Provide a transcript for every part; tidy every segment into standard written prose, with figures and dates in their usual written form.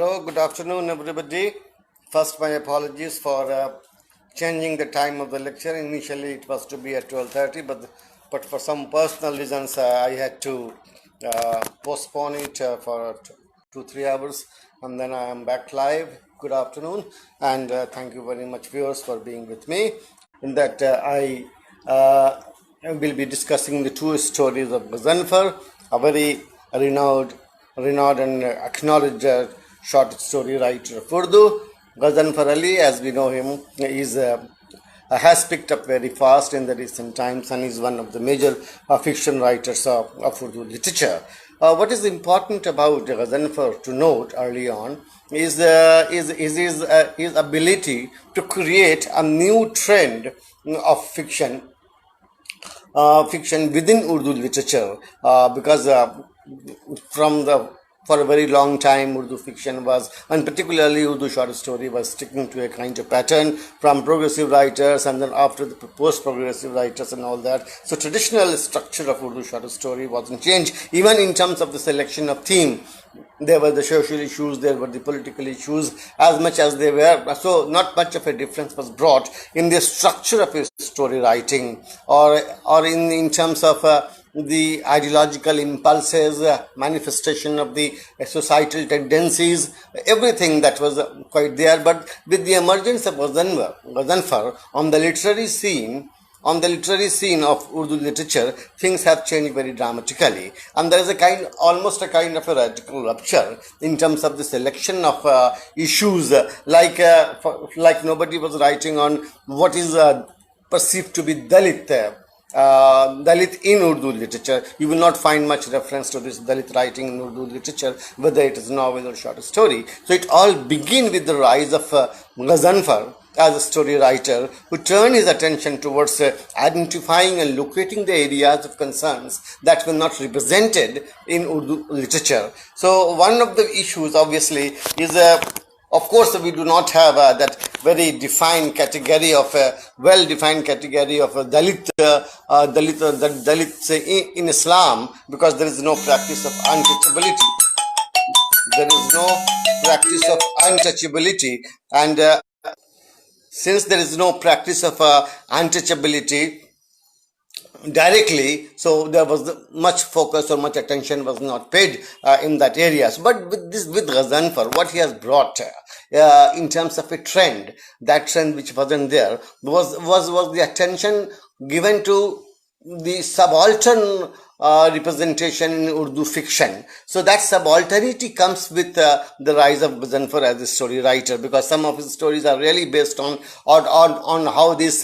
Hello, good afternoon, everybody. First, my apologies for changing the time of the lecture. Initially, it was to be at 12:30, but for some personal reasons, I had to postpone it for 2-3 hours, and then I am back live. Good afternoon, and thank you very much, viewers, for being with me. In that, I will be discussing the two stories of Ghazanfar, a very renowned and acknowledged short story writer of Urdu. Ghazanfar Ali, as we know him, has picked up very fast in the recent times and is one of the major fiction writers of Urdu literature. What is important about Ghazanfar to note early on is his ability to create a new trend of fiction within Urdu literature, because from the for a very long time Urdu fiction was, and particularly Urdu short story, was sticking to a kind of pattern from progressive writers, and then after the post-progressive writers and all that. So traditional structure of Urdu short story wasn't changed, even in terms of the selection of theme. There were the social issues, there were the political issues, as much as they were. So not much of a difference was brought in the structure of his story writing, or in terms of the ideological impulses, manifestation of the societal tendencies, everything that was quite there. But with the emergence of Ghazanfar on the literary scene, of Urdu literature, things have changed very dramatically, and there is almost a kind of a radical rupture in terms of the selection of issues, like nobody was writing on what is perceived to be Dalit in Urdu literature. You will not find much reference to this Dalit writing in Urdu literature, whether it is novel or short story. So it all began with the rise of Ghazanfar as a story writer, who turned his attention towards identifying and locating the areas of concerns that were not represented in Urdu literature. So one of the issues, obviously, is of course, we do not have that very defined category of well-defined category of Dalits in Islam, because there is no practice of untouchability. There is no practice of untouchability, and since there is no practice of untouchability directly, so there was much focus or much attention was not paid in that areas. But with Ghazanfar, what he has brought in terms of a trend, that trend which wasn't there, was the attention given to the subaltern representation in Urdu fiction. So that subalternity comes with the rise of Ghazanfar as a story writer, because some of his stories are really based on how this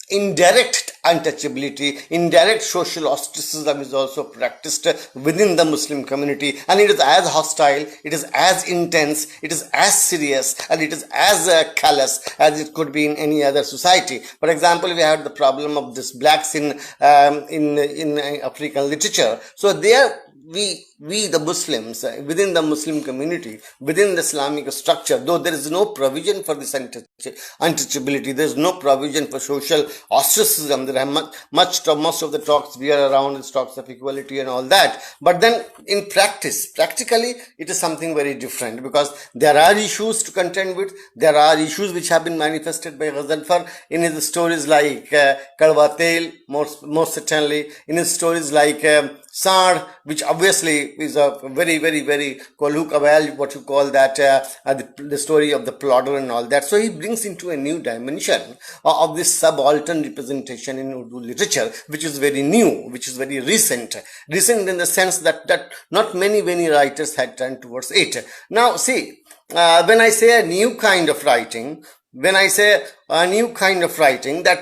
indirect untouchability, indirect social ostracism is also practiced within the Muslim community, and it is as hostile, it is as intense, it is as serious, and it is as callous as it could be in any other society. For example, we had the problem of this blacks in African literature. So there we the Muslims within the Muslim community, within the Islamic structure, though there is no provision for this untouchability, there is no provision for social ostracism. There are most of the talks we are around is talks of equality and all that. But then in practically, it is something very different, because there are issues to contend with. There are issues which have been manifested by Ghazanfar in his stories like Kadwa Tel, more certainly in his stories like Saad, which obviously is a very, very, very Kolhu, what you call that, the story of the plodder and all that. So he brings into a new dimension of this subaltern representation in Urdu literature, which is very new, which is very recent in the sense that not many writers had turned towards it. Now, see, when I say a new kind of writing, that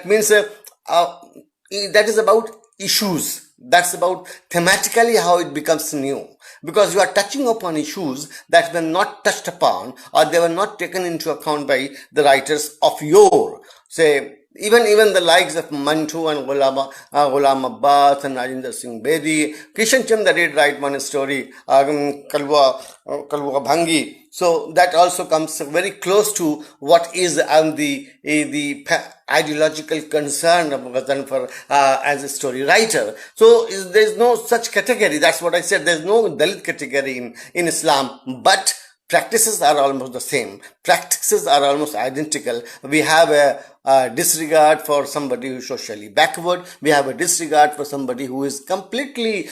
means that is about issues. That's about thematically how it becomes new, because you are touching upon issues that were not touched upon, or they were not taken into account by the writers of yore. Say, even the likes of Mantu and Ghulam Abbas and Rajinder Singh Bedi. Kishan Chandra did write one story, Kalwa Bhangi. So that also comes very close to what is the ideological concern of Ghazanfar as a story writer. So there is no such category. That's what I said. There is no Dalit category in Islam, but practices are almost the same. Practices are almost identical. We have a disregard for somebody who is socially backward. We have a disregard for somebody who is completely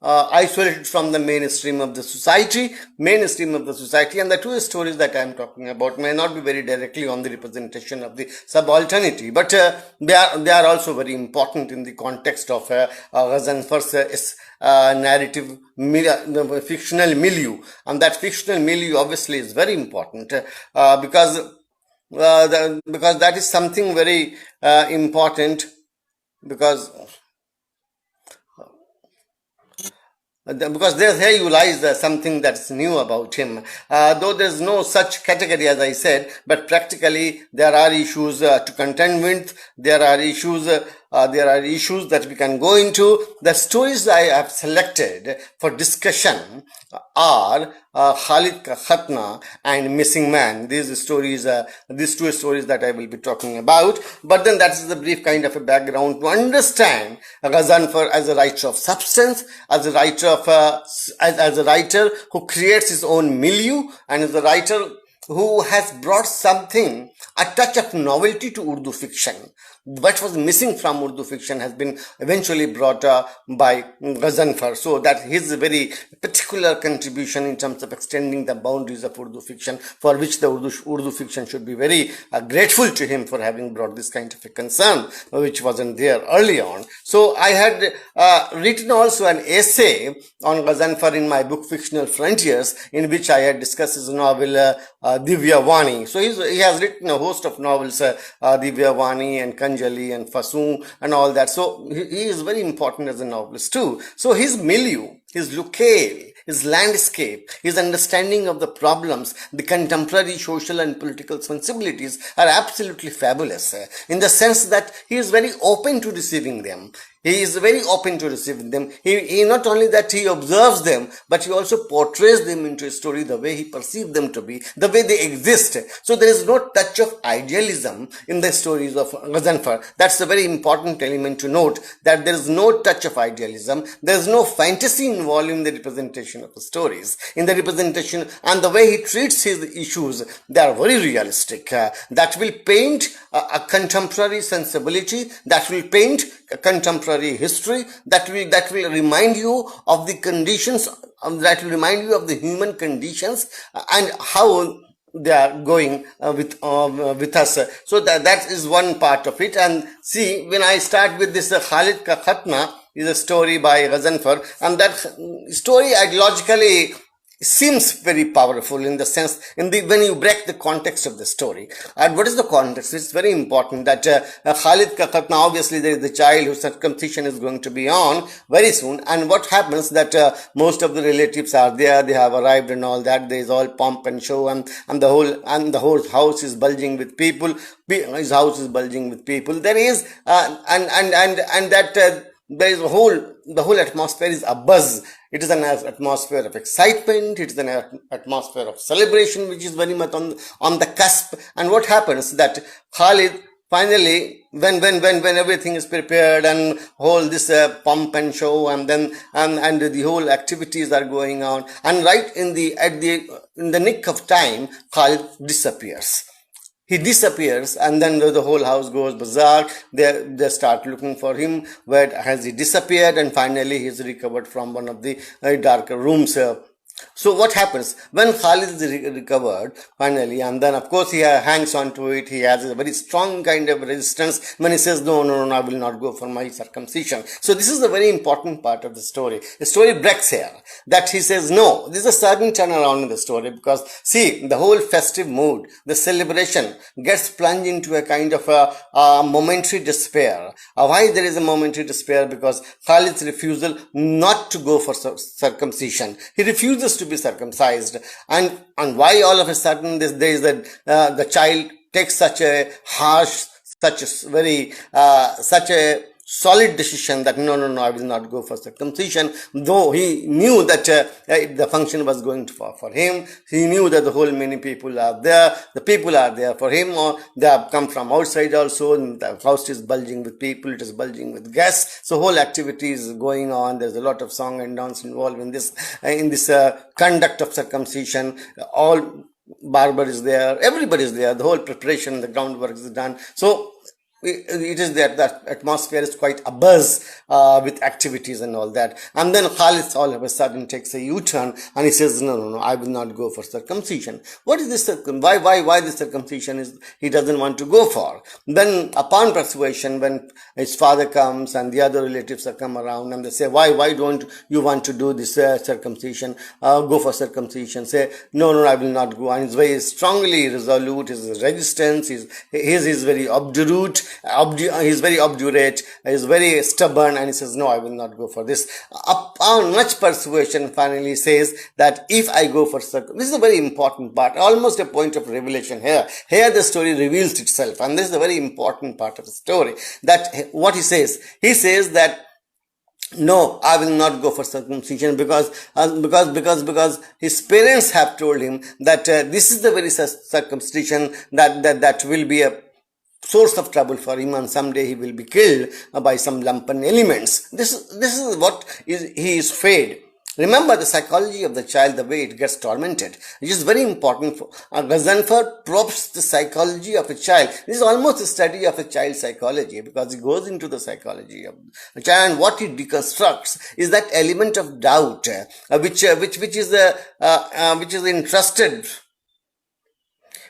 isolated from the mainstream of the society. And the two stories that I am talking about may not be very directly on the representation of the subalternity, but they are also very important in the context of Ghazanfar's narrative fictional milieu, and that fictional milieu obviously is very important because that is something very important, because here you lies something that's new about him. Though there's no such category as I said, but practically there are issues to contend with. There are issues that we can go into. The stories I have selected for discussion are Khalid Ka Khatna and Missing Man. These two stories that I will be talking about. But then that is the brief kind of a background to understand Ghazanfar as a writer of substance, as a writer who creates his own milieu, and as a writer who has brought a touch of novelty to Urdu fiction. What was missing from Urdu fiction has been eventually brought by Ghazanfar. So that his very particular contribution in terms of extending the boundaries of Urdu fiction, for which the Urdu fiction should be very grateful to him for having brought this kind of a concern, which wasn't there early on. So I had written also an essay on Ghazanfar in my book Fictional Frontiers, in which I had discussed his novel Divya Vani. So he has written a host of novels, Divya Vani and Kanjali and Fasoon and all that. So he is very important as a novelist too. So his milieu, his locale, his landscape, his understanding of the problems, the contemporary social and political sensibilities are absolutely fabulous, in the sense that he is very open to receiving them. He is very open to receiving them. He not only that he observes them, but he also portrays them into a story the way he perceives them to be, the way they exist. So there is no touch of idealism in the stories of Ghazanfar. That's a very important element to note, that there is no touch of idealism. There is no fantasy involved in the representation of the stories. In the representation and the way he treats his issues, they are very realistic. That will paint a contemporary sensibility, that will paint a contemporary history, that will remind you of the conditions, that will remind you of the human conditions and how they are going with us. So that is one part of it. And see, when I start with this Khalid Ka Khatna is a story by Ghazanfar, and that story ideologically seems very powerful in the sense, when you break the context of the story. And what is the context? It's very important that Khalid Ka Khatna, obviously there is the child whose circumcision is going to be on very soon, and what happens that most of the relatives are there, they have arrived and all that. There is all pomp and show, and the whole house is bulging with people. His house is bulging with people. There is there is the whole atmosphere is abuzz. It is an atmosphere of excitement. It is an atmosphere of celebration, which is very much on the cusp. And what happens that Khalid finally, when everything is prepared and whole this pomp and show, and then and the whole activities are going on, and right in the nick of time, Khalid disappears. He disappears, and then the whole house goes berserk. They start looking for him. Where has he disappeared? And finally, he is recovered from one of the darker rooms. So what happens when Khalid is recovered finally, and then of course he hangs on to it. He has a very strong kind of resistance when he says, no, I will not go for my circumcision. So this is a very important part of the story. The story breaks here, that he says no. This is a sudden turnaround in the story, because see, the whole festive mood, the celebration gets plunged into a kind of a momentary despair. Why there is a momentary despair? Because Khalid's refusal not to go for circumcision. He refuses to be circumcised, and why all of a sudden there is that the child takes such a harsh, such a very such a solid decision that no, I will not go for circumcision, though he knew that the function was going for him. He knew that the whole many people are there, the people are there for him, or they have come from outside also, and the house is bulging with people, it is bulging with guests, so whole activity is going on. There's a lot of song and dance involved in this conduct of circumcision. All barber is there, everybody is there, the whole preparation, the groundwork is done. So it is that atmosphere is quite abuzz with activities and all that. And then Khalid all of a sudden takes a U-turn and he says, no, I will not go for circumcision. What is this? Why this circumcision is he doesn't want to go for? Then upon persuasion, when his father comes and the other relatives are come around and they say, why don't you want to do this circumcision? Go for circumcision. Say, no, I will not go. And he's very strongly resolute. His resistance is very obdurate. He's very obdurate, he's very stubborn, and he says, no, I will not go for this. Upon much persuasion, finally says that if I go for circumcision, this is a very important part, almost a point of revelation here. Here the story reveals itself, and this is a very important part of the story. That what he says that no, I will not go for circumcision because his parents have told him that this is the very circumcision that will be a source of trouble for him, and someday he will be killed by some lumpen elements. This is what he is afraid. Remember the psychology of the child, the way it gets tormented, which is very important. Ghaznfar probes the psychology of a child. This is almost a study of a child's psychology, because he goes into the psychology of a child, and what he deconstructs is that element of doubt, which is entrusted.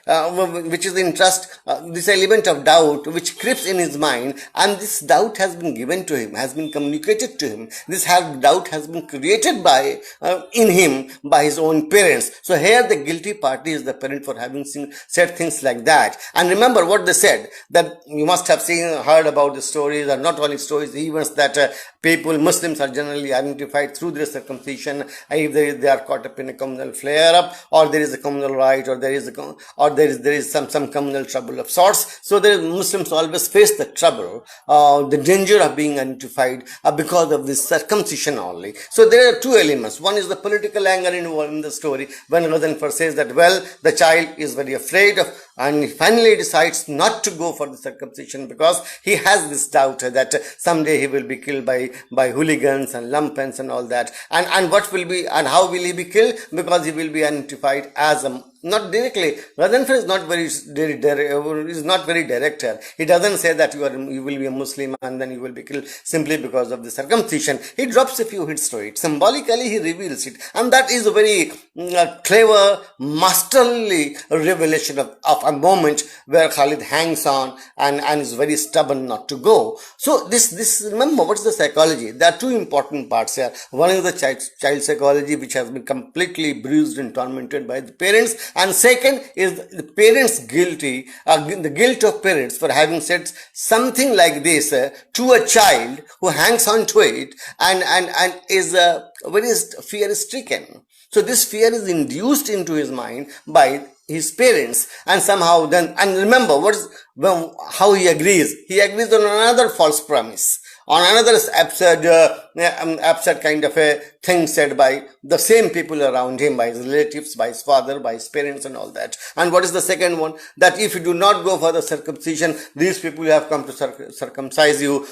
This element of doubt which creeps in his mind, and this doubt has been given to him, has been communicated to him. This doubt has been created in him by his own parents. So here the guilty party is the parent for having said things like that. And remember what they said, that you must have heard about the stories, or not only stories, events that Muslims are generally identified through their circumcision, if they are caught up in a communal flare-up, or there is a communal riot, or there is some communal trouble of sorts. So Muslims always face the trouble, the danger of being identified because of this circumcision only. So there are two elements. One is the political anger involved in the story, when Ghaznfar says that, well, the child is very afraid of, and he finally decides not to go for the circumcision because he has this doubt that someday he will be killed by hooligans and lumpens and all that. And what will be, and how will he be killed? Because he will be identified as not directly. Ghaznfar is not very direct here. He doesn't say that you will be a Muslim and then you will be killed simply because of the circumcision. He drops a few hints to it. Symbolically, he reveals it, and that is a very clever, masterly revelation of a moment where Khalid hangs on and is very stubborn not to go. So this remember, what is the psychology? There are two important parts here. One is the child psychology, which has been completely bruised and tormented by the parents. And second is the parents guilty, the guilt of parents for having said something like this to a child who hangs on to it and is very fear-stricken. So this fear is induced into his mind by his parents, and somehow then, and remember how he agrees. He agrees on another false promise, on another absurd kind of a thing said by the same people around him, by his relatives, by his father, by his parents and all that. And what is the second one? That if you do not go for the circumcision, these people who have come to circumcise you,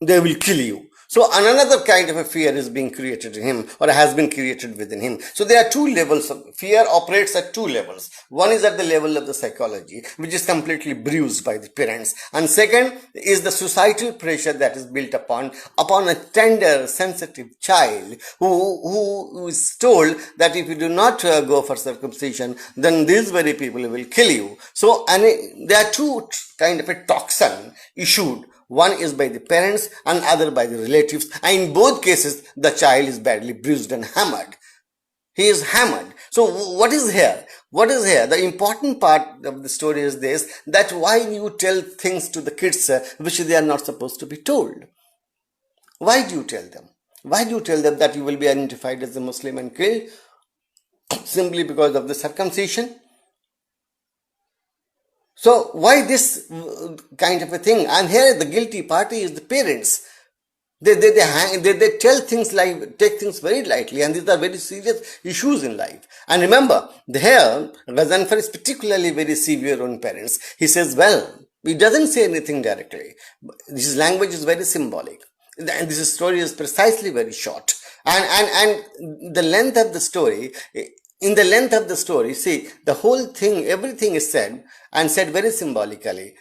they will kill you. So another kind of a fear is being created in him, or has been created within him. So there are two levels of fear. Operates at two levels. One is at the level of the psychology, which is completely bruised by the parents, and second is the societal pressure that is built upon a tender, sensitive child who is told that if you do not go for circumcision, then these very people will kill you. So there are two kind of a toxin issued. One is by the parents and other by the relatives. And in both cases, the child is badly bruised and hammered. He is hammered. So what is here? What is here? The important part of the story is this, that why you tell things to the kids which they are not supposed to be told? Why do you tell them? Why do you tell them that you will be identified as a Muslim and killed? Simply because of the circumcision? So why this kind of a thing? And here the guilty party is the parents. They tell things like, take things very lightly, and these are very serious issues in life. And remember, here Ghazanfar is particularly very severe on parents. He says, well, he doesn't say anything directly. His language is very symbolic, and this story is precisely very short. And the length of the story, in the length of the story, see, the whole thing, everything is said, and said very symbolically.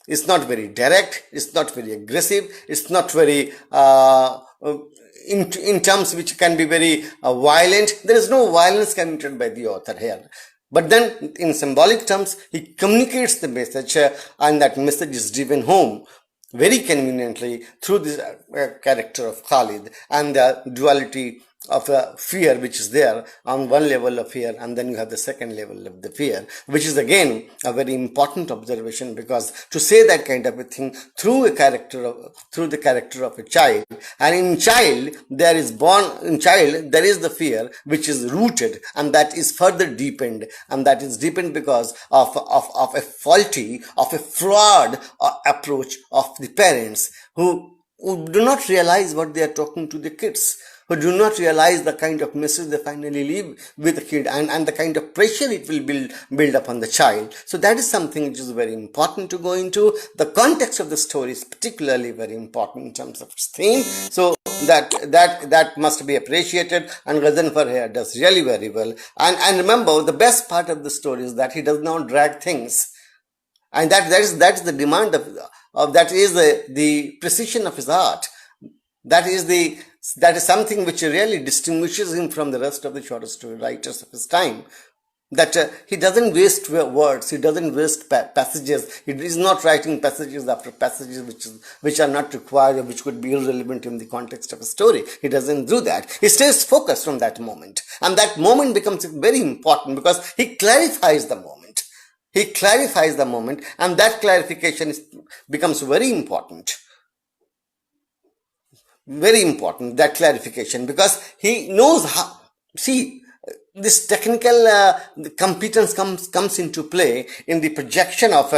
It's not very direct, it's not very aggressive, it's not very in terms which can be very violent. There is no violence committed by the author here. But then in symbolic terms, he communicates the message, and that message is driven home very conveniently through this character of Khalid and the duality of fear which is there on one level of fear, and then you have the second level of the fear, which is again a very important observation, because to say that kind of a thing through the character of a child, and in child there is the fear which is rooted, and that is further deepened, and that is deepened because of a faulty, of a flawed approach of the parents who do not realize what they are talking to the kids, who do not realize the kind of message they finally leave with the kid, and the kind of pressure it will build upon the child. So that is something which is very important to go into. The context of the story is particularly very important in terms of its theme. So that must be appreciated, and Ghazanfar here does really very well. And remember, the best part of the story is that he does not drag things, and that is the demand of that is the precision of his art. That is something which really distinguishes him from the rest of the short story writers of his time. That he doesn't waste words, he doesn't waste passages, he is not writing passages after passages which are not required or which could be irrelevant in the context of a story. He doesn't do that. He stays focused on that moment, and that moment becomes very important because he clarifies the moment. And that clarification becomes very important, that clarification, because he knows how. See, this technical competence comes into play in the projection of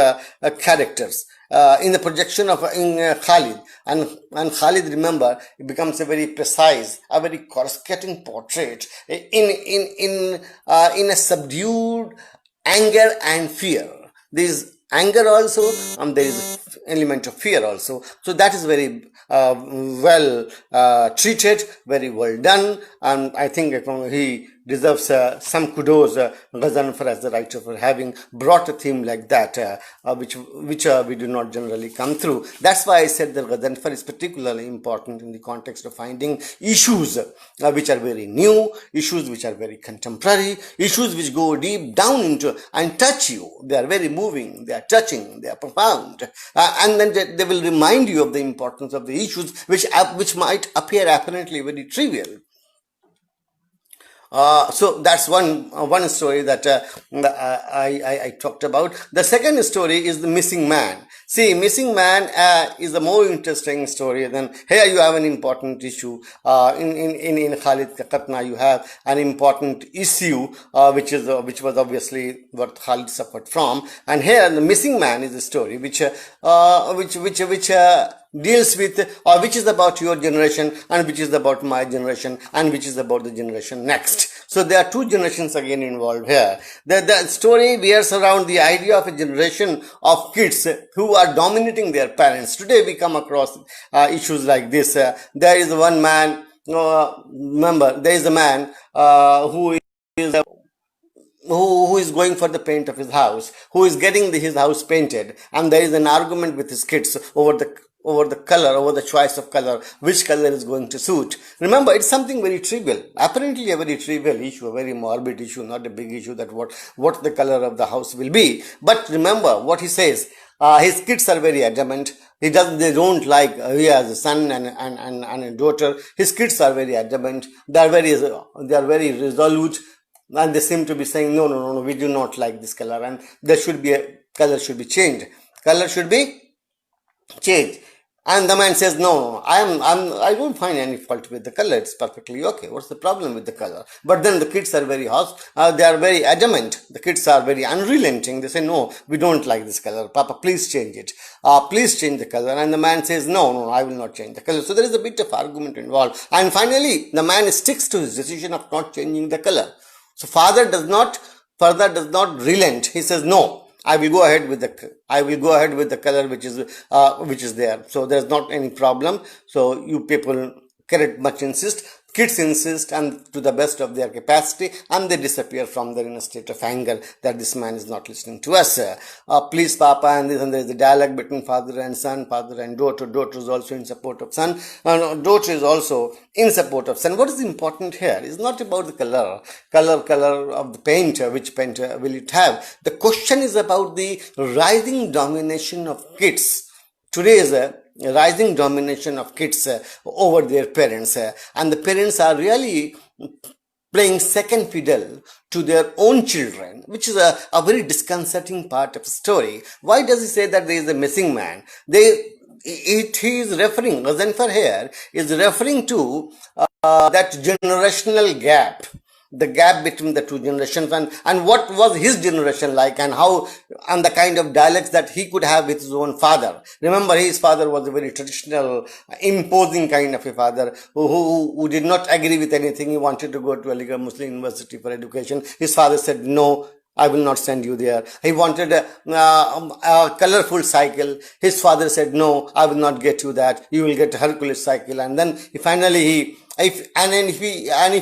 characters, in the projection of Khalid, and Khalid, remember, it becomes a very precise, a very coruscating portrait in a subdued anger and fear. There is anger also, and there is element of fear also. So that is very well treated, very well done, and I think he deserves some kudos, Ghazanfar, as the writer, for having brought a theme like that, which we do not generally come through. That's why I said that Ghazanfar is particularly important in the context of finding issues which are very new, issues which are very contemporary, issues which go deep down into and touch you. They are very moving, they are touching, they are profound, and then they will remind you of the importance of the issues which might appear apparently very trivial. So that's one story that I talked about. The second story is the missing man. See, missing man is a more interesting story. Than here you have an important issue. In Khalid ka Patna you have an important issue which was obviously what Khalid suffered from. And here the missing man is a story which deals with, or which is about your generation, and which is about my generation, and which is about the generation next. So there are two generations again involved here. The story wears around the idea of a generation of kids who are dominating their parents. Today we come across issues like this. There is one man, remember, there is a man who is going for the paint of his house, who is getting his house painted, and there is an argument with his kids over the color, over the choice of color, which color is going to suit. Remember, it's something very trivial, apparently a very trivial issue, a very morbid issue, not a big issue, that what the color of the house will be. But remember what he says. His kids are very adamant. They don't like, he has a son and a daughter. His kids are very adamant. They are very resolute. And they seem to be saying, no, we do not like this color, and color should be changed. And the man says, no, I don't find any fault with the color. It's perfectly okay. What's the problem with the color? But then the kids are very they are very adamant. The kids are very unrelenting. They say, no, we don't like this color. Papa, please change it. Please change the color. And the man says, no, I will not change the color. So there is a bit of argument involved. And finally, the man sticks to his decision of not changing the color. So father does not relent. He says, no, I will go ahead with the color which is there. So there's not any problem. So you people cannot much insist. Kids insist, and to the best of their capacity, and they disappear from there in a state of anger that this man is not listening to us. Please, Papa, and there is a dialogue between father and son, father and daughter. Daughter is also in support of son. Daughter is also in support of son. What is important here is not about the color of the paint. Which paint will it have? The question is about the rising domination of kids. Today is a rising domination of kids over their parents, and the parents are really playing second fiddle to their own children, which is a very disconcerting part of the story. Why does he say that there is a missing man? He is referring, Razenfar here is referring to that generational gap, the gap between the two generations, and what was his generation like, and how, and the kind of dialects that he could have with his own father. Remember, his father was a very traditional, imposing kind of a father who did not agree with anything. He wanted to go to a Muslim university for education. His father said, no, I will not send you there. He wanted a colorful cycle. His father said, no, I will not get you that. You will get a Hercules cycle. And then if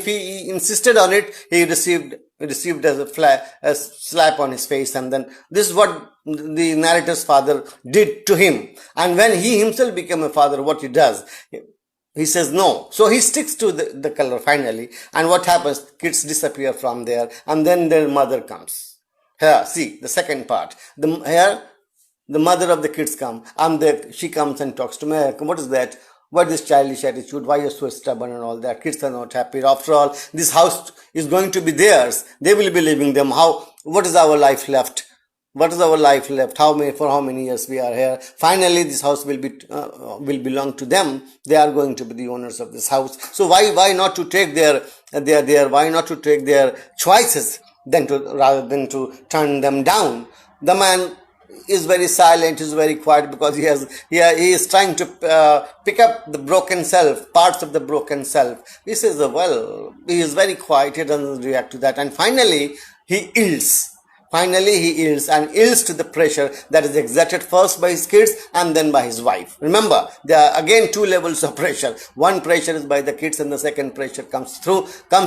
he insisted on it, he received as a slap on his face. And then this is what the narrator's father did to him. And when he himself became a father, what he does, he says no. So he sticks to the color finally. And what happens? Kids disappear from there. And then their mother comes. Here, see, the second part. The mother of the kids come. And she comes and talks to me. What is that? What is childish attitude? Why you're so stubborn and all that? Kids are not happy. After all, this house is going to be theirs. They will be leaving them. What is our life left? What is our life left? For how many years we are here? Finally, this house will belong to them. They are going to be the owners of this house. So why not to take their choices rather than to turn them down? The man is very silent, is very quiet, because he is trying to pick up the broken self, parts of the broken self. He says, he is very quiet, he doesn't react to that, and finally he yields. He yields to the pressure that is exerted first by his kids and then by his wife. Remember, there are again two levels of pressure. One pressure is by the kids, and the second pressure comes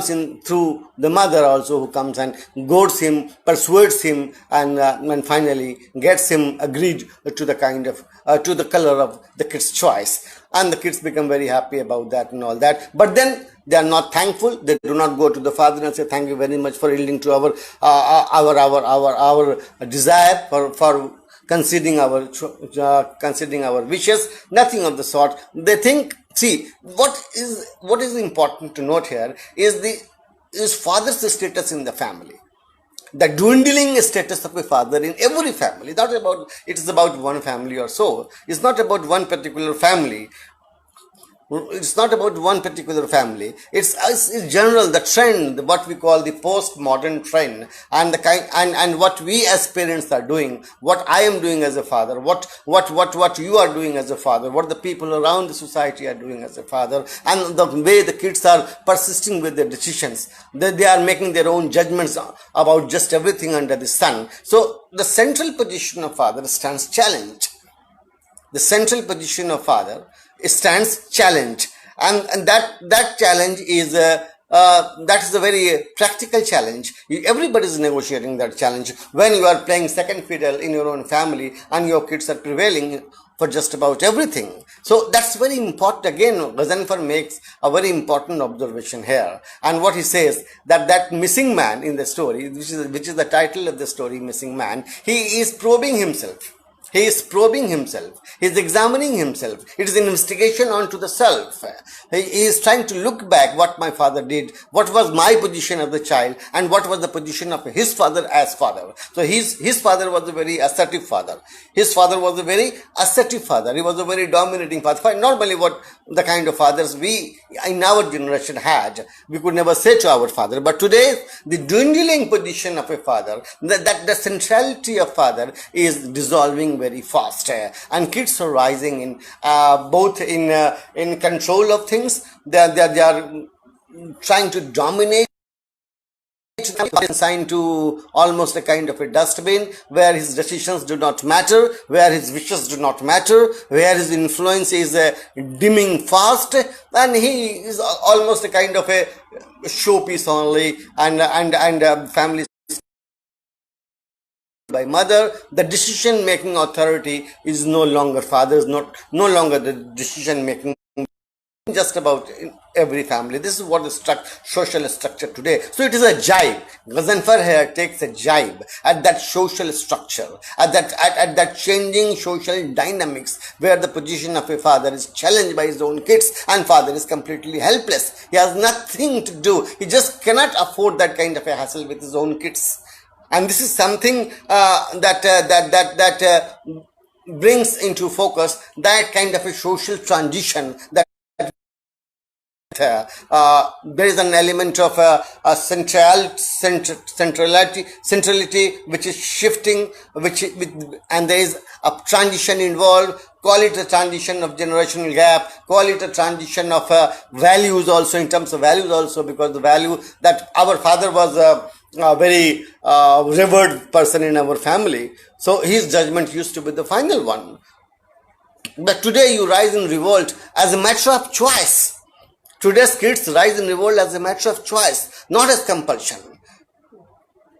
in through the mother also, who comes and goads him, persuades him, and finally gets him agreed to the to the color of the kid's choice. And the kids become very happy about that and all that. But then they are not thankful. They do not go to the father and say, thank you very much for yielding to our desire, for conceding our wishes. Nothing of the sort. They think, see, what is important to note here is father's status in the family. The dwindling status of a father in every family. It is about one family or so. It's not about one particular family. It's general, the trend, what we call the postmodern trend, and what we as parents are doing, what I am doing as a father, what you are doing as a father, what the people around the society are doing as a father, and the way the kids are persisting with their decisions, that they are making their own judgments about just everything under the sun. So the central position of father stands challenged. Stands challenge, and that challenge is that is a very practical challenge. Everybody is negotiating that challenge when you are playing second fiddle in your own family and your kids are prevailing for just about everything. So that's very important. Again, Razenfar makes a very important observation here, and what he says, that missing man in the story, which is the title of the story, Missing Man, he is probing himself. He is probing himself. He is examining himself. It is an investigation onto the self. He is trying to look back what my father did, what was my position as a child, and what was the position of his father as father. So his father was a very assertive father. His father was a very assertive father. He was a very dominating father. Normally, what the kind of fathers we in our generation had, we could never say to our father. But today, the dwindling position of a father, that the centrality of father is dissolving very fast, and kids are rising in both in control of things. They are trying to dominate, assigned to almost a kind of a dustbin where his decisions do not matter, where his wishes do not matter, where his influence is dimming fast, and he is almost a kind of a showpiece only, and family by mother. The decision making authority is no longer father, is no longer the decision making, just about in every family. This is what the social structure today. So it is a jibe. Ghazanfar here takes a jibe at that social structure, at that changing social dynamics, where the position of a father is challenged by his own kids, and father is completely helpless. He has nothing to do. He just cannot afford that kind of a hassle with his own kids. And this is something that brings into focus that kind of a social transition, that there is an element of centrality which is shifting, and there is a transition involved. Call it a transition of generational gap, call it a transition of values also, in terms of values also, because the value that our father was a very revered person in our family, so his judgment used to be the final one. But today you rise in revolt as a matter of choice. Today's kids rise in revolt as a matter of choice, not as compulsion.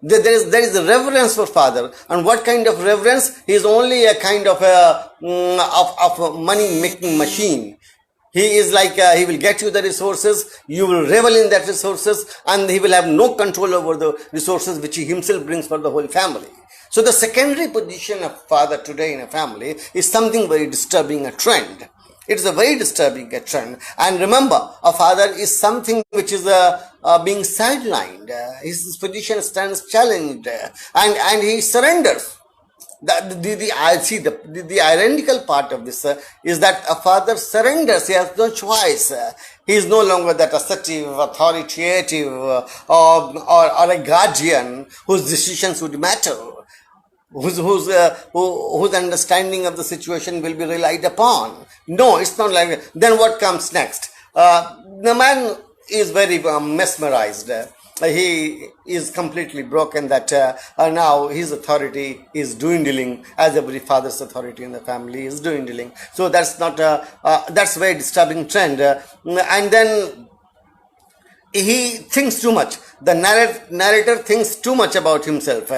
There is a reverence for father, and what kind of reverence? He is only a kind of a money making machine. He is like he will get you the resources, you will revel in that resources, and he will have no control over the resources which he himself brings for the whole family. So the secondary position of father today in a family is something very disturbing, a trend. It is a very disturbing trend. And remember, a father is something which is being sidelined. His position stands challenged, and he surrenders. The ironical part of this is that a father surrenders. He has no choice. He is no longer that assertive, authoritative, or a guardian whose decisions would matter, whose understanding of the situation will be relied upon. No, it's not like that. Then what comes next? The man is very mesmerized. He is completely broken that now his authority is dwindling, as every father's authority in the family is dwindling. So that's not that's a very disturbing trend. And then he thinks too much. The narrator thinks too much about himself.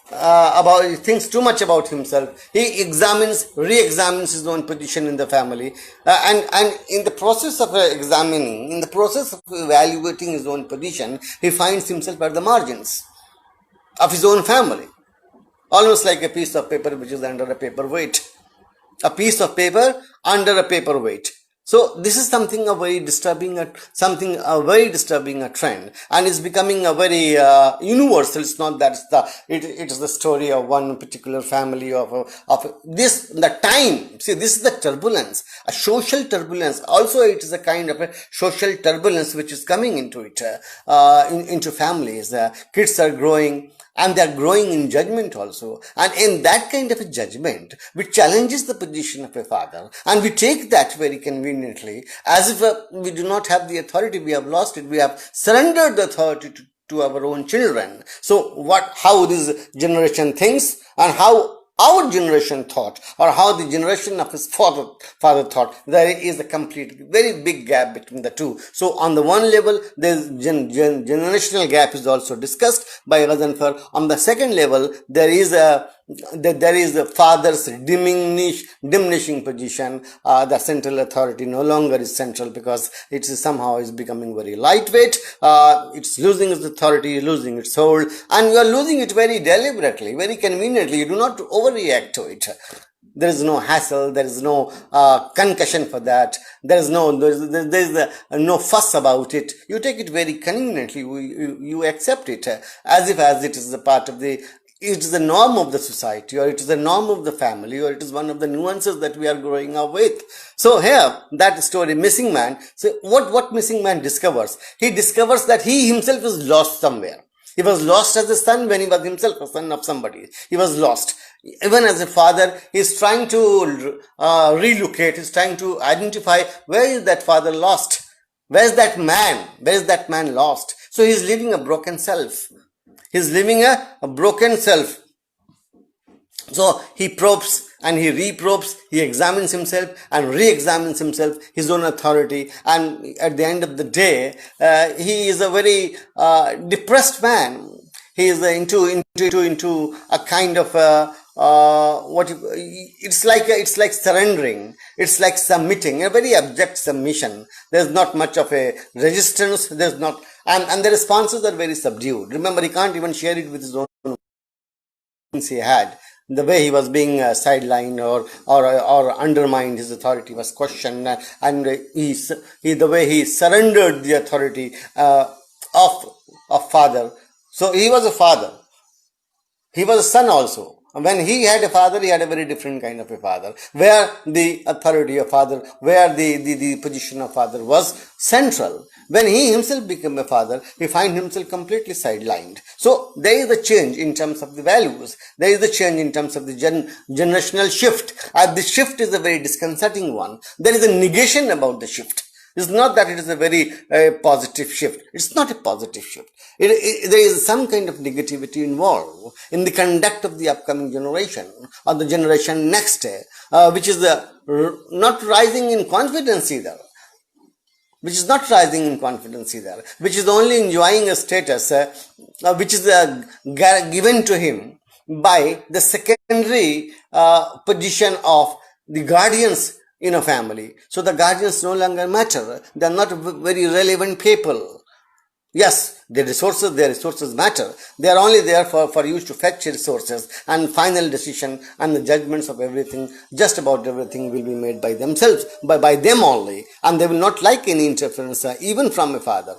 He thinks too much about himself. He re-examines his own position in the family, and in the process of examining, in the process of evaluating his own position, he finds himself at the margins of his own family, almost like a piece of paper which is under a paperweight. A piece of paper under a paperweight. So this is something a very disturbing trend, and is becoming a very universal. It's not that it is the story of one particular family of this. The time, see, this is the turbulence, a social turbulence. Also, it is a kind of a social turbulence which is coming into it, into families. Kids are growing, and they are growing in judgment also. And in that kind of a judgment, which challenges the position of a father, and we take that very conveniently, as if we do not have the authority, we have lost it, we have surrendered the authority to our own children. So how this generation thinks, and how our generation thought, or how the generation of his father thought, there is a complete, very big gap between the two. So on the one level, the generational gap is also discussed by Ghazanfar. On the second level, there is a there is the father's diminishing position. The central authority no longer is central because it is somehow is becoming very lightweight. It's losing its authority, losing its hold, and you are losing it very deliberately, very conveniently. You do not overreact to it. There is no hassle, there is no concussion for that, there is no fuss about it. You take it very conveniently, you accept it as if as it is a part of it is the norm of the society, or it is the norm of the family, or it is one of the nuances that we are growing up with. So here, that story, Missing Man, so what Missing Man discovers? He discovers that he himself is lost somewhere. He was lost as a son when he was himself a son of somebody. He was lost. Even as a father, he is trying to relocate, he is trying to identify where is that father lost? Where is that man? Where is that man lost? So he is living a broken self. He is living a broken self. So he probes and he reprobes, he examines himself and re-examines himself, his own authority, and at the end of the day, he is a very depressed man. He is into a kind of it's like surrendering, it's like submitting, a very abject submission. There's not much of a resistance, there's not, and the responses are very subdued. Remember, he can't even share it with his own things he had. The way he was being sidelined or undermined, his authority was questioned, and the way he surrendered the authority of father. So he was a father. He was a son also. When he had a father, he had a very different kind of a father, where the authority of father, where the position of father was central. When he himself became a father, he finds himself completely sidelined. So there is a change in terms of the values. There is a change in terms of the generational shift. And the shift is a very disconcerting one. There is a negation about the shift. It's not that it is a very positive shift. It's not a positive shift. There is some kind of negativity involved in the conduct of the upcoming generation or the generation next, which is not rising in confidence either. Which is not rising in confidence either. Which is only enjoying a status which is given to him by the secondary position of the guardians in a family. So the guardians no longer matter. They are not very relevant people. Yes, their resources matter. They are only there for you to fetch resources, and final decision and the judgments of everything, just about everything, will be made by themselves, by them only, and they will not like any interference even from a father.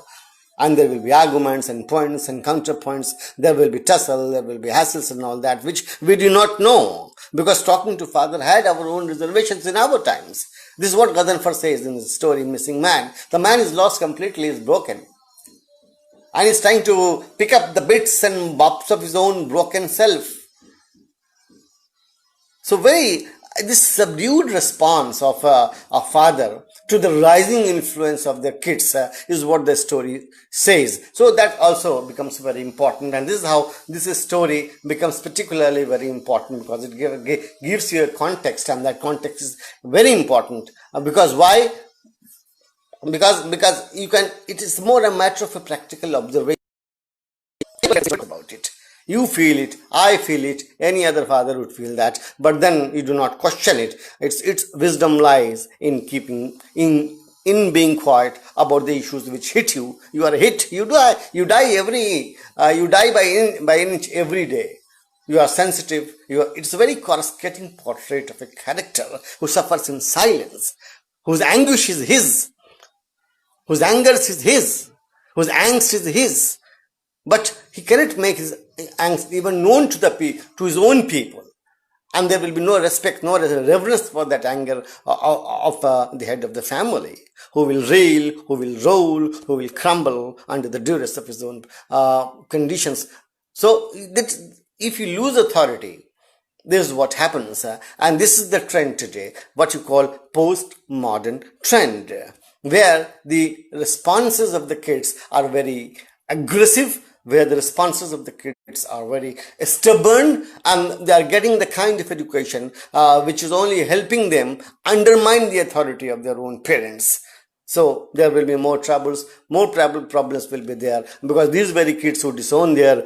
And there will be arguments and points and counterpoints. There will be tussle, there will be hassles and all that, which we do not know, because talking to father had our own reservations in our times. This is what Ghazanfar says in the story Missing Man. The man is lost completely, is broken, and he's trying to pick up the bits and bobs of his own broken self. So this subdued response of a father to the rising influence of their kids is what the story says. So that also becomes very important, and this is how this story becomes particularly very important, because it gives you a context, and that context is very important. Because why? Because it is more a matter of a practical observation about it. You feel it, I feel it, any other father would feel that, but then you do not question it. Its wisdom lies in being quiet about the issues which hit you. You are hit, you die by inch every day. You are sensitive. It's a very coruscating portrait of a character who suffers in silence, whose anguish is his, whose anger is his, whose angst is his, but he cannot make his angst even known to his own people, and there will be no respect, no reverence for that anger of the head of the family, who will rail, who will roll, who will crumble under the duress of his own conditions. So that if you lose authority, this is what happens, and this is the trend today, what you call postmodern trend, where the responses of the kids are very aggressive, where the responses of the kids are very stubborn, and they are getting the kind of education which is only helping them undermine the authority of their own parents. So there will be more troubles, more problems will be there, because these very kids who disown their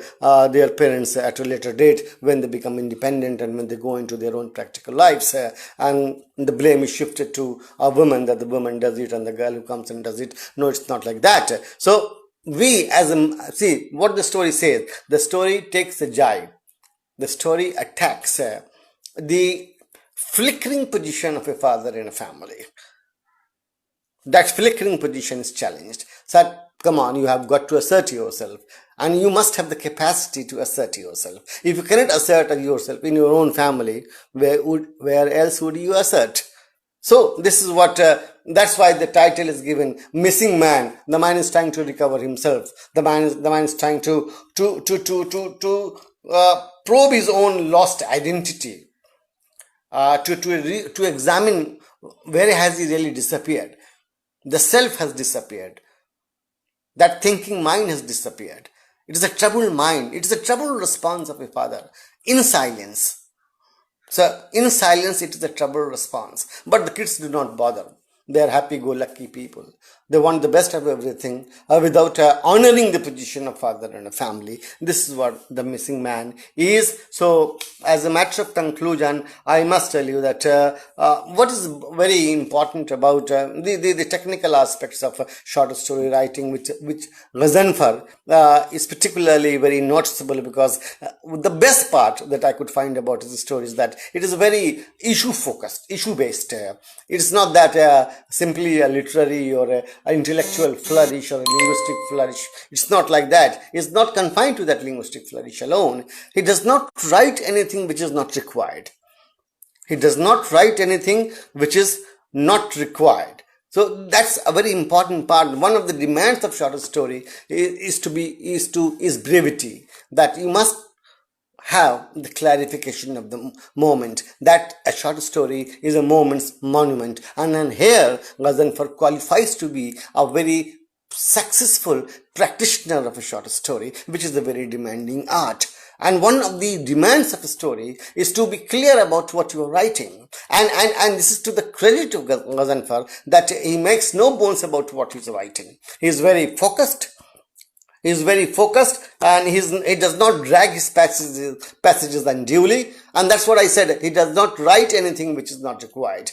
parents at a later date, when they become independent and when they go into their own practical lives, and the blame is shifted to a woman, that the woman does it and the girl who comes and does it. No, it's not like that. So we see what the story says. The story takes a jibe. The story attacks the flickering position of a father in a family. That flickering position is challenged. So come on, you have got to assert yourself, and you must have the capacity to assert yourself. If you cannot assert yourself in your own family, where else would you assert? So this is what, that's why the title is given, Missing Man. The man is trying to recover himself. The man is trying to probe his own lost identity, to examine where has he really disappeared. The self has disappeared. That thinking mind has disappeared. It is a troubled mind. It is a troubled response of a father in silence. So in silence, it is a troubled response. But the kids do not bother. They are happy-go-lucky people. They want the best of everything without honoring the position of father in a family. This is what the missing man is. So, as a matter of conclusion, I must tell you that what is very important about the technical aspects of short story writing, which Ghazanfar is particularly very noticeable, because the best part that I could find about his story is that it is very issue-focused, issue-based. It is not that simply a literary or an intellectual flourish or a linguistic flourish. It's not like that. It's not confined to that linguistic flourish alone. He does not write anything which is not required. He does not write anything which is not required. So that's a very important part. One of the demands of short story is brevity. That you must have the clarification of the moment, that a short story is a moment's monument. And then here Ghazanfar qualifies to be a very successful practitioner of a short story, which is a very demanding art. And one of the demands of a story is to be clear about what you are writing. And this is to the credit of Ghazanfar, that he makes no bones about what he's writing. He is very focused. He is very focused, and he does not drag his passages unduly. And that's what I said. He does not write anything which is not required.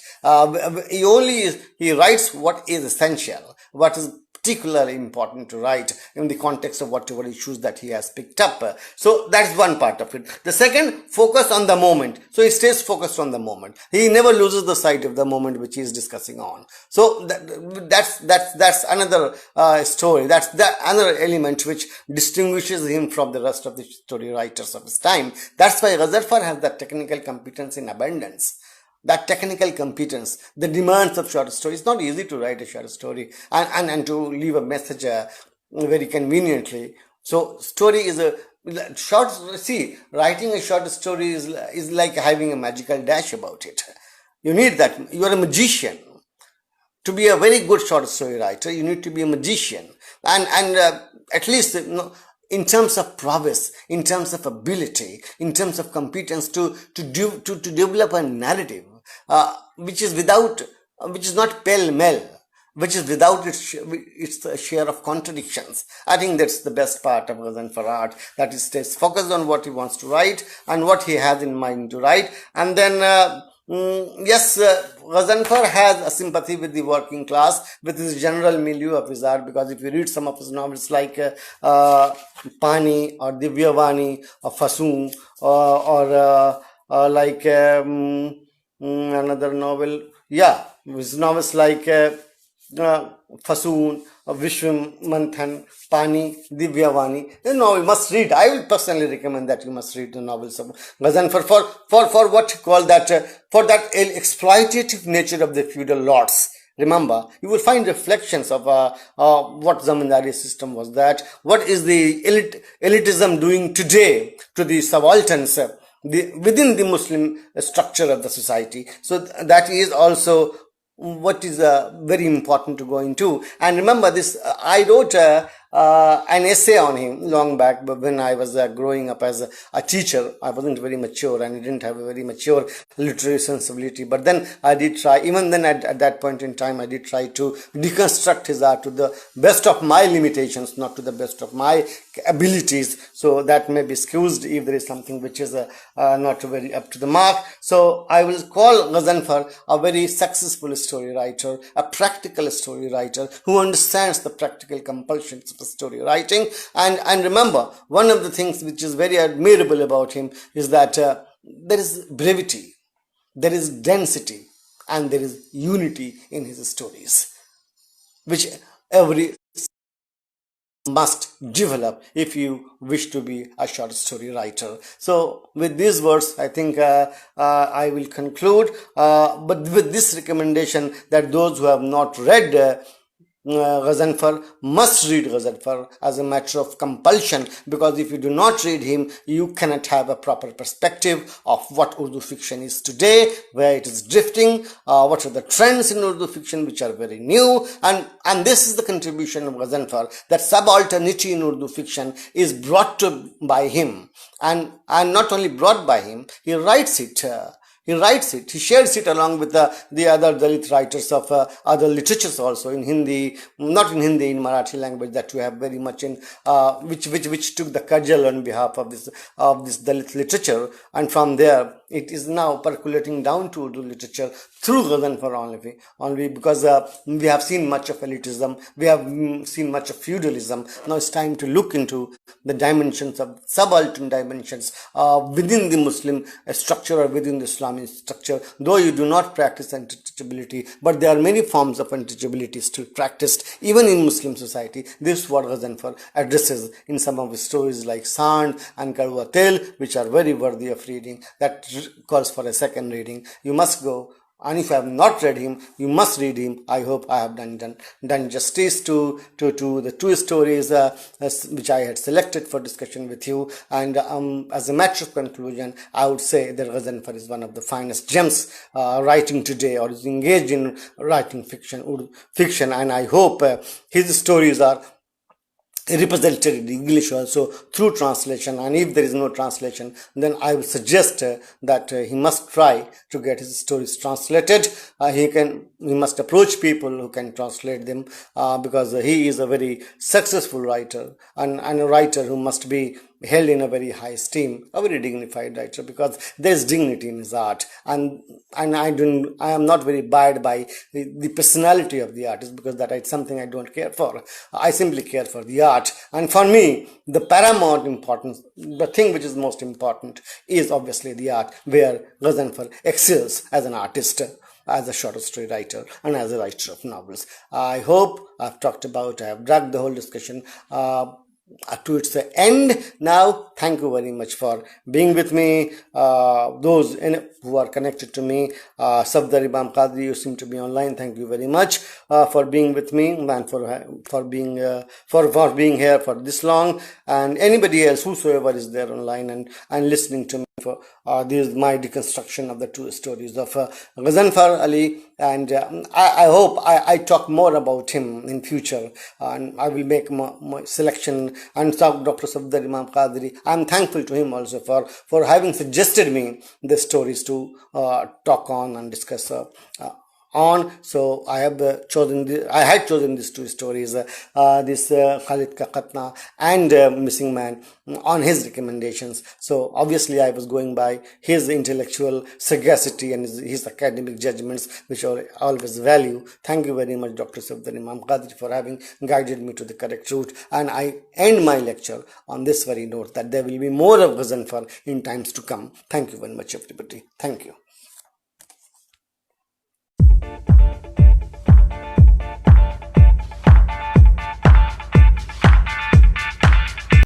He writes what is essential, what is particularly important to write in the context of whatever issues that he has picked up. So that's one part of it. The second, focus on the moment. So he stays focused on the moment. He never loses the sight of the moment which he is discussing on. So that's another story. That's the another element which distinguishes him from the rest of the story writers of his time. That's why Ghazanfar has that technical competence in abundance. That technical competence, the demands of short story. It's not easy to write a short story and to leave a message very conveniently. So story is writing a short story is like having a magical dash about it. You need that. You are a magician. To be a very good short story writer, you need to be a magician. And at least, in terms of prowess, in terms of ability, in terms of competence to develop a narrative, which is not pell-mell, which is without its share of contradictions. I think that's the best part of Ghazanfar art, that he stays focused on what he wants to write and what he has in mind to write. And then, Ghazanfar has a sympathy with the working class, with his general milieu of his art, because if you read some of his novels like Pani or Divyavani or Fasoon or like another novel, his novels like Fasoon, Vishwam Manthan, Pani, Divyavani. You must read. I will personally recommend that you must read the novels of Ghazanfar for what you call that, for that exploitative nature of the feudal lords. Remember, you will find reflections of what zamindari system was that. What is the elitism doing today to the subalterns within the Muslim structure of the society? So that is also what is very important to go into. And remember this, I wrote an essay on him long back, but when I was growing up as a teacher. I wasn't very mature and I didn't have a very mature literary sensibility. But then I did try, even then at that point in time, I did try to deconstruct his art to the best of my limitations, not to the best of my abilities. So that may be excused if there is something which is not very up to the mark. So I will call Ghazanfar a very successful story writer, a practical story writer who understands the practical compulsions of story writing. And remember, one of the things which is very admirable about him is that there is brevity, there is density, and there is unity in his stories, which every must develop if you wish to be a short story writer. So with these words, I think I will conclude, but with this recommendation that those who have not read Ghazanfar must read Ghazanfar as a matter of compulsion, because if you do not read him, you cannot have a proper perspective of what Urdu fiction is today, where it is drifting, what are the trends in Urdu fiction which are very new, and this is the contribution of Ghazanfar, that subalternity in Urdu fiction is brought to by him, and not only brought by him, he writes it. He shares it along with the other Dalit writers of other literatures also in Hindi, not in Hindi, in Marathi language that we have very much in, which took the cudgel on behalf of this Dalit literature, and from there it is now percolating down to Urdu literature through Ghazanfar only because we have seen much of elitism, we have seen much of feudalism. Now it's time to look into the dimensions of subaltern dimensions within the Muslim structure or within the Islamic structure. Though you do not practice untouchability, but there are many forms of untouchability still practiced even in Muslim society. This is what Ghazanfar addresses in some of his stories like Sand and Karwa Tel, which are very worthy of reading. That calls for a second reading. You must go, and if you have not read him, you must read him. I hope I have done justice to the two stories which I had selected for discussion with you. And as a matter of conclusion, I would say that Ghazanfar is one of the finest gems writing today, or is engaged in writing fiction, and I hope his stories are represented in English also through translation, and if there is no translation, then I would suggest that he must try to get his stories translated. He must approach people who can translate them, because he is a very successful writer, and a writer who must be held in a very high esteem, a very dignified writer, because there is dignity in his art, and I am not very buoyed by the personality of the artist, because that is something I don't care for. I simply care for the art, and for me the paramount importance, the thing which is most important, is obviously the art, where Ghazanfar excels as an artist, as a short story writer, and as a writer of novels. I hope I have dragged the whole discussion to its end. Now, thank you very much for being with me. Those who are connected to me, Safdar Imam Qadri, you seem to be online. Thank you very much for being with me and for being here for this long. And anybody else, whosoever is there online and listening to me for this is my deconstruction of the two stories of Ghazanfar Ali, and I hope I talk more about him in future, and I will make my selection and talk Dr. Safdar Imam Qadri. I am thankful to him also for having suggested me the stories to talk on and discuss on. So I had chosen these two stories, this Khalid Ka Patna and Missing Man, on his recommendations. So obviously I was going by his intellectual sagacity and his academic judgments, which I always value. Thank you very much, Dr. Safdar Imam Qadri, for having guided me to the correct route. And I end my lecture on this very note, that there will be more of Ghazanfar in times to come. Thank you very much, everybody. Thank you.